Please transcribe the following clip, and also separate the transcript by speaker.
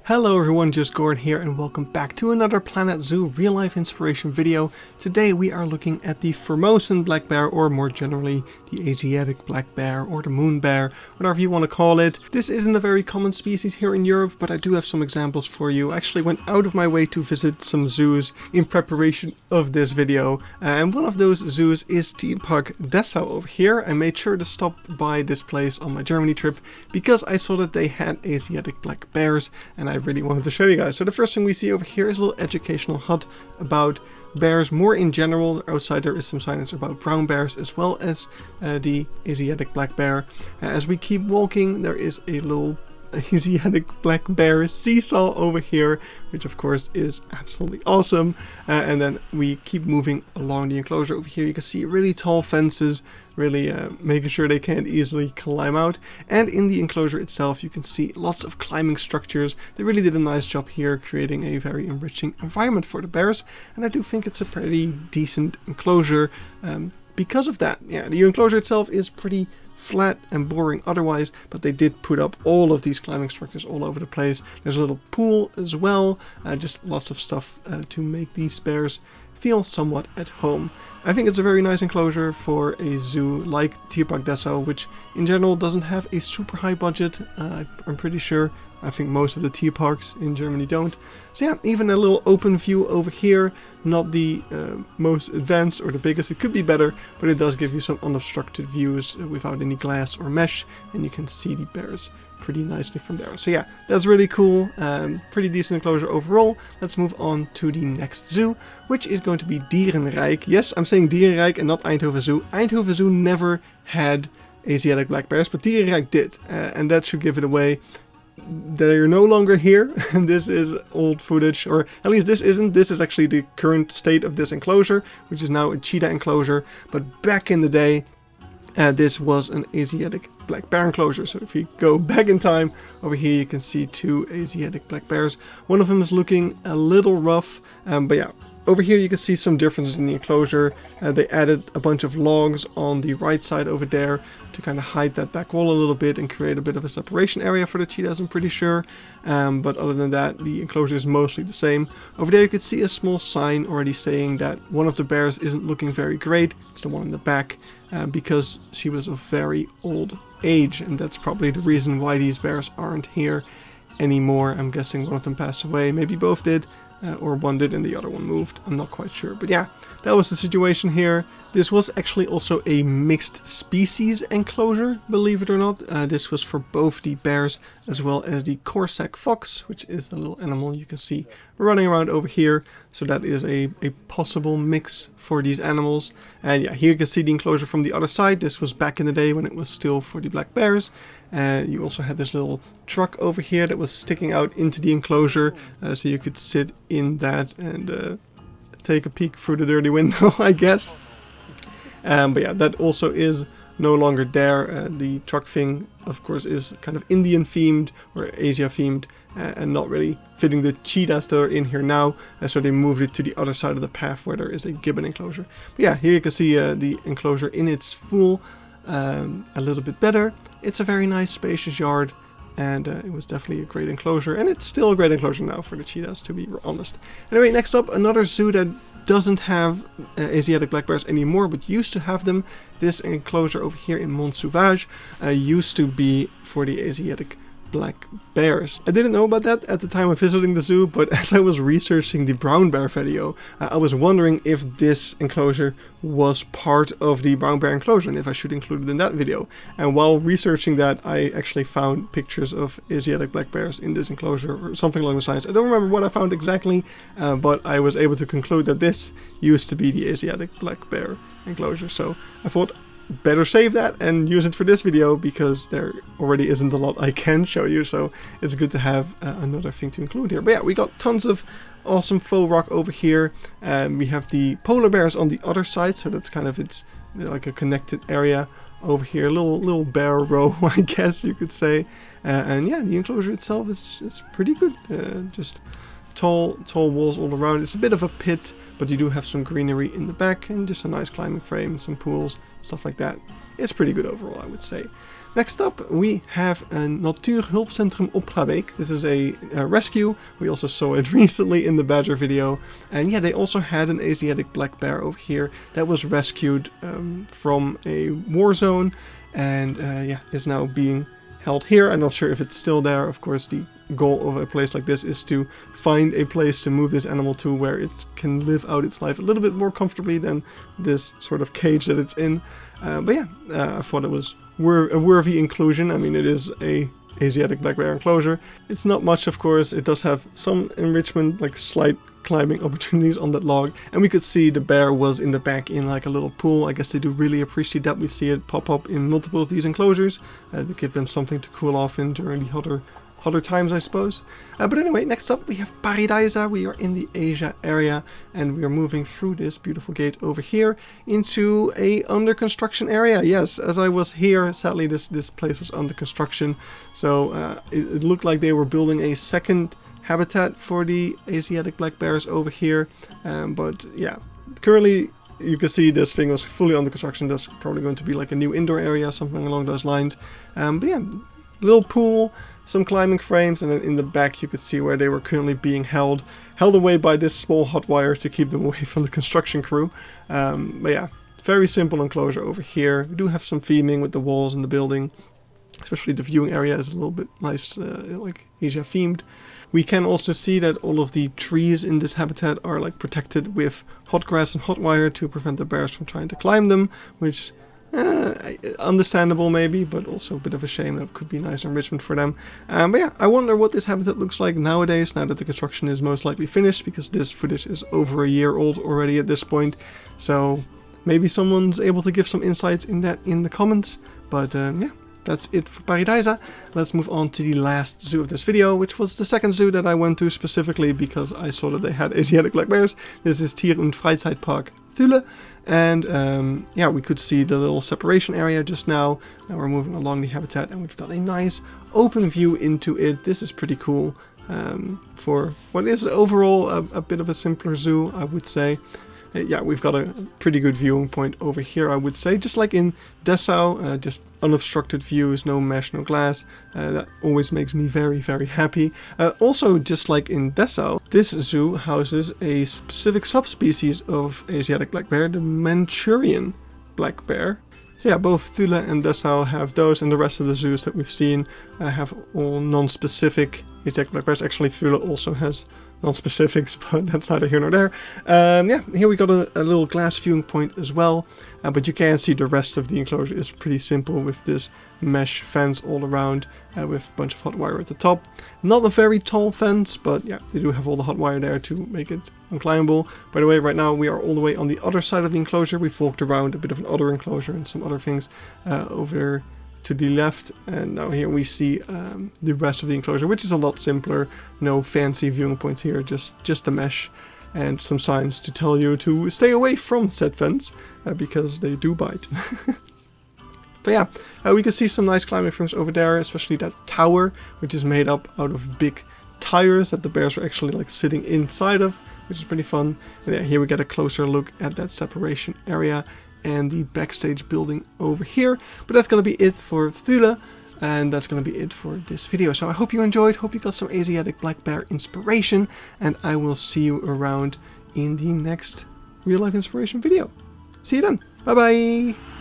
Speaker 1: Hello everyone, just Gordon here and welcome back to another Planet Zoo real life inspiration video. Today we are looking at the Formosan Black Bear, or more generally the Asiatic Black Bear or the Moon Bear, whatever you want to call it. This isn't a very common species here in Europe, but I do have some examples for you. I actually went out of my way to visit some zoos in preparation of this video, and one of those zoos is Tierpark Dessau over here. I made sure to stop by this place on my Germany trip because I saw that they had Asiatic Black Bears and I really wanted to show you guys. So the first thing we see over here is a little educational hut about bears more in general. Outside there is some signage about brown bears as well as the Asiatic Black Bear. As we keep walking, there is a little Asiatic Black Bear seesaw over here, which of course is absolutely awesome. And then we keep moving along the enclosure. Over here you can see really tall fences, really making sure they can't easily climb out. And in the enclosure itself you can see lots of climbing structures. They really did a nice job here creating a very enriching environment for the bears, and I do think it's a pretty decent enclosure because of that. Yeah, the enclosure itself is pretty flat and boring otherwise, but they did put up all of these climbing structures all over the place. There's a little pool as well, just lots of stuff to make these bears feel somewhat at home. I think it's a very nice enclosure for a zoo like Tierpark Dessau, which in general doesn't have a super high budget. I'm pretty sure. I think most of the Tier parks in Germany don't. So yeah, even a little open view over here, not the most advanced or the biggest. It could be better, but it does give you some unobstructed views without any glass or mesh, and you can see the bears pretty nicely from there. So yeah, that's really cool. Pretty decent enclosure overall. Let's move on to the next zoo, which is going to be Dierenrijk. Yes, I'm saying Dierenrijk and not Eindhoven Zoo. Eindhoven Zoo never had Asiatic Black Bears, but Dierenrijk did, and that should give it away. They're no longer here. This is old footage, or at least this isn't. This is actually the current state of this enclosure, which is now a cheetah enclosure. But back in the day, this was an Asiatic Black Bear enclosure. So if you go back in time, over here you can see two Asiatic Black Bears. One of them is looking a little rough, but yeah. Over here you can see some differences in the enclosure. They added a bunch of logs on the right side over there to kind of hide that back wall a little bit and create a bit of a separation area for the cheetahs, I'm pretty sure. But other than that, the enclosure is mostly the same. Over there you can see a small sign already saying that one of the bears isn't looking very great. It's the one in the back, because she was of very old age, and that's probably the reason why these bears aren't here anymore. I'm guessing one of them passed away, maybe both did. Or one did and the other one moved. I'm not quite sure. But yeah, that was the situation here. This was actually also a mixed species enclosure, believe it or not. This was for both the bears as well as the Corsac fox, which is the little animal you can see running around over here. So that is a possible mix for these animals. And yeah, here you can see the enclosure from the other side. This was back in the day when it was still for the black bears. You also had this little truck over here that was sticking out into the enclosure, so you could sit in that and take a peek through the dirty window, I guess. But yeah, that also is no longer there. The truck thing, of course, is kind of Indian themed or Asia themed, and not really fitting the cheetahs that are in here now. So they moved it to the other side of the path where there is a gibbon enclosure. But yeah, here you can see the enclosure in its full, a little bit better. It's a very nice spacious yard, and it was definitely a great enclosure, and it's still a great enclosure now for the cheetahs, to be honest. Anyway, next up, another zoo that doesn't have Asiatic Black Bears anymore, but used to have them. This enclosure over here in Monde Sauvage used to be for the Asiatic Black Bears. I didn't know about that at the time of visiting the zoo, but as I was researching the brown bear video, I was wondering if this enclosure was part of the brown bear enclosure and if I should include it in that video. And while researching that, I actually found pictures of Asiatic Black Bears in this enclosure or something along the lines. I don't remember what I found exactly, but I was able to conclude that this used to be the Asiatic Black Bear enclosure. So I thought, better save that and use it for this video, because there already isn't a lot I can show you, so it's good to have another thing to include here. But yeah, we got tons of awesome faux rock over here. We have the polar bears on the other side, so that's kind of, it's like a connected area over here, little bear row, I guess you could say. And yeah, the enclosure itself is pretty good. Just tall walls all around. It's a bit of a pit, but you do have some greenery in the back and just a nice climbing frame, some pools, stuff like that. It's pretty good overall, I would say. Next up, we have a Natuurhulpcentrum Opglabbeek. This is a rescue. We also saw it recently in the badger video. And yeah, they also had an Asiatic Black Bear over here that was rescued from a war zone. And yeah, is now being held here. I'm not sure if it's still there. Of course, the goal of a place like this is to find a place to move this animal to where it can live out its life a little bit more comfortably than this sort of cage that it's in. But yeah, I thought it was a worthy inclusion. I mean, it is a Asiatic Black Bear enclosure. It's not much, of course. It does have some enrichment, like slight climbing opportunities on that log, and we could see the bear was in the back in like a little pool. I guess they do really appreciate that we see it pop up in multiple of these enclosures to give them something to cool off in during the hotter times, I suppose. But anyway, next up we have Pairi Daiza. We are in the Asia area, and we are moving through this beautiful gate over here into a under construction area. Yes, as I was here, sadly this place was under construction, so it looked like they were building a second habitat for the Asiatic black bears over here, but yeah, currently you can see this thing was fully under construction. That's probably going to be like a new indoor area, something along those lines. But yeah, little pool, some climbing frames, and then in the back you could see where they were currently being held away by this small hot wire to keep them away from the construction crew. But yeah, very simple enclosure over here. We do have some theming with the walls and the building, especially the viewing area is a little bit nice, like Asia themed. We can also see that all of the trees in this habitat are like protected with hot grass and hot wire to prevent the bears from trying to climb them, which understandable maybe, but also a bit of a shame. That could be nice enrichment for them. But yeah, I wonder what this habitat looks like nowadays, now that the construction is most likely finished, because this footage is over a year old already at this point. So maybe someone's able to give some insights in that in the comments. But yeah, that's it for Pairi Daiza. Let's move on to the last zoo of this video, which was the second zoo that I went to specifically because I saw that they had Asiatic black bears. This is Tier- und Freizeitpark Thüle. And yeah, we could see the little separation area just now. Now we're moving along the habitat and we've got a nice open view into it. This is pretty cool for what is overall a bit of a simpler zoo, I would say. Yeah, we've got a pretty good viewing point over here, I would say. Just like in Dessau, just unobstructed views, no mesh, no glass. That always makes me very, very happy. Also, just like in Dessau, this zoo houses a specific subspecies of Asiatic black bear, the Manchurian black bear. So yeah, both Thüle and Dessau have those, and the rest of the zoos that we've seen have all non-specific Asiatic black bears. Actually, Thüle also has non-specifics, but that's neither here nor there. Yeah, here we got a little glass viewing point as well, but you can see the rest of the enclosure is pretty simple with this mesh fence all around with a bunch of hot wire at the top. Not a very tall fence, but yeah, they do have all the hot wire there to make it unclimbable. By the way, right now we are all the way on the other side of the enclosure. We've walked around a bit of an other enclosure and some other things over to the left, and now here we see the rest of the enclosure, which is a lot simpler. No fancy viewing points here, just a mesh and some signs to tell you to stay away from said fence because they do bite. But yeah, we can see some nice climbing frames over there, especially that tower, which is made up out of big tires that the bears are actually like sitting inside of, which is pretty fun. And yeah, here we get a closer look at that separation area and the backstage building over here. But that's going to be it for Thüle, and that's going to be it for this video. So I hope you enjoyed, hope you got some Asiatic black bear inspiration, and I will see you around in the next real life inspiration video. See you then. Bye bye.